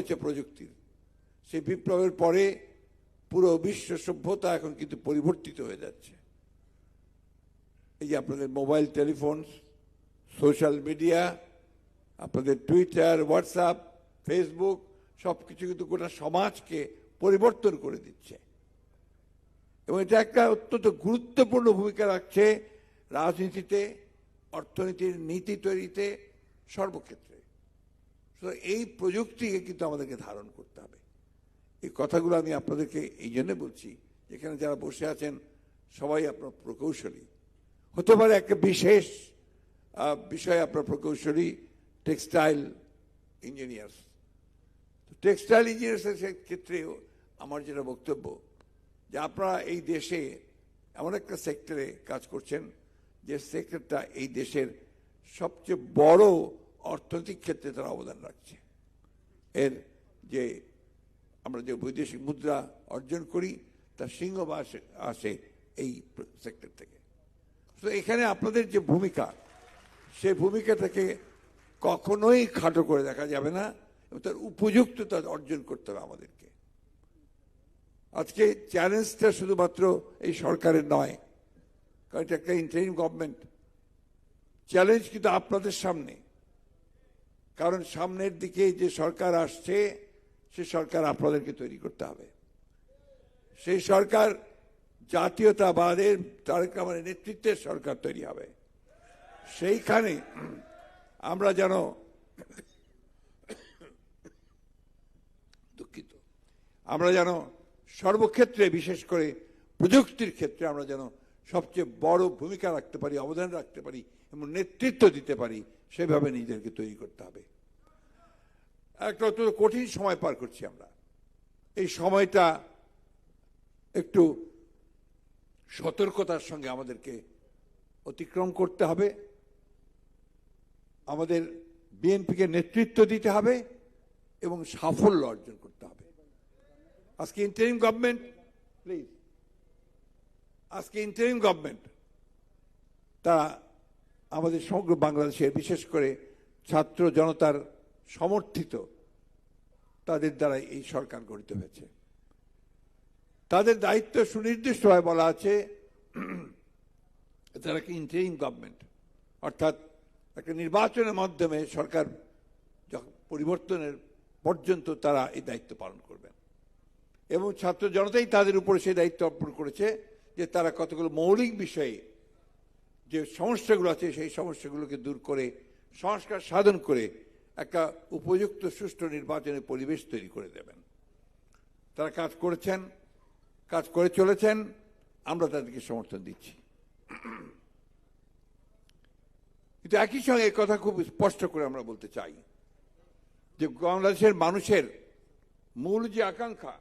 হয়েছে প্রযুক্তির, সেই বিপ্লবের পরে পুরো বিশ্ব সভ্যতা এখন কিন্তু পরিবর্তিত হয়ে যাচ্ছে। এই যে আপনাদের মোবাইল টেলিফোন, সোশ্যাল মিডিয়া, আপনাদের টুইটার, হোয়াটসঅ্যাপ, ফেসবুক সব কিছু কিন্তু গোটা সমাজকে পরিবর্তন করে দিচ্ছে, এবং এটা একটা অত্যন্ত গুরুত্বপূর্ণ ভূমিকা রাখছে রাজনীতিতে, অর্থনীতির নীতি তৈরিতে, সর্বক্ষেত্রে। এই প্রযুক্তিকে কিন্তু আমাদেরকে ধারণ করতে হবে। এই কথাগুলো আমি আপনাদেরকে এই জন্য বলছি, যেখানে যারা বসে আছেন সবাই আপনার প্রকৌশলী, হতে পারে একটা বিশেষ বিষয় আপনার প্রকৌশলী টেক্সটাইল ইঞ্জিনিয়ার্স। টেক্সটাইল ইঞ্জিনিয়ার্সের ক্ষেত্রেও আমার যেটা বক্তব্য, যে আপনারা এই দেশে এমন একটা সেক্টরে কাজ করছেন যে সেক্টরটা এই দেশের সবচেয়ে বড় অর্থনৈতিক ক্ষেত্রে তারা অবদান রাখছে। এর যে আমরা যে বৈদেশিক মুদ্রা অর্জন করি তার সিংহভাগ আসে এই সেক্টর থেকে। তো এখানে আপনাদের যে ভূমিকা, সেই ভূমিকাটাকে কখনোই খাটো করে দেখা যাবে না, এবং তার উপযুক্ততা অর্জন করতে হবে আমাদেরকে। আজকে চ্যালেঞ্জটা শুধুমাত্র এই সরকারের নয়, কারণ এটা একটা ইন্টারিম গভর্নমেন্ট। চ্যালেঞ্জ কিন্তু আপনাদের সামনে, কারণ সামনের দিকে যে সরকার আসছে সে সরকার আপনাদেরকে তৈরি করতে হবে। সেই সরকার জাতীয়তাবাদের তারেক রহমানের নেতৃত্বের সরকার তৈরি হবে। সেইখানে আমরা যেন দুঃখিত, আমরা যেন সর্বক্ষেত্রে, বিশেষ করে প্রযুক্তির ক্ষেত্রে আমরা যেন সবচেয়ে বড় ভূমিকা রাখতে পারি, অবদান রাখতে পারি এবং নেতৃত্ব দিতে পারি, সেভাবে নিজেদেরকে তৈরি করতে হবে। একটা অত্যন্ত কঠিন সময় পার করছি আমরা। এই সময়টা একটু সতর্কতার সঙ্গে আমাদেরকে অতিক্রম করতে হবে। আমাদের বিএনপিকে নেতৃত্ব দিতে হবে এবং সাফল্য অর্জন করতে হবে। আজকে ইন্টারিম গভর্নমেন্ট, প্লিজ, আজকে ইন্টারিম গভর্নমেন্ট তারা আমাদের সমগ্র বাংলাদেশের, বিশেষ করে ছাত্র জনতার সমর্থিত, তাদের দ্বারা এই সরকার গঠিত হয়েছে। তাদের দায়িত্ব সুনির্দিষ্টভাবে বলা আছে, তারা কি ইন্টারিম গভর্নমেন্ট, অর্থাৎ একটা নির্বাচনের মাধ্যমে সরকার পরিবর্তনের পর্যন্ত তারা এই দায়িত্ব পালন করবেন। এবং ছাত্র জনতাই তাদের উপরে সেই দায়িত্ব অর্পণ করেছে যে তারা কতগুলো মৌলিক বিষয়ে যে সমস্যাগুলো আছে সেই সমস্যাগুলোকে দূর করে সংস্কার সাধন করে একটা উপযুক্ত সুষ্ঠু নির্বাচনের পরিবেশ তৈরি করে দেবেন। তারা কাজ করেছেন, কাজ করে চলেছেন, আমরা তাদেরকে সমর্থন দিচ্ছি। কিন্তু একই সঙ্গে কথা খুব স্পষ্ট করে আমরা বলতে চাই যে বাংলাদেশের মানুষের মূল যে আকাঙ্ক্ষা,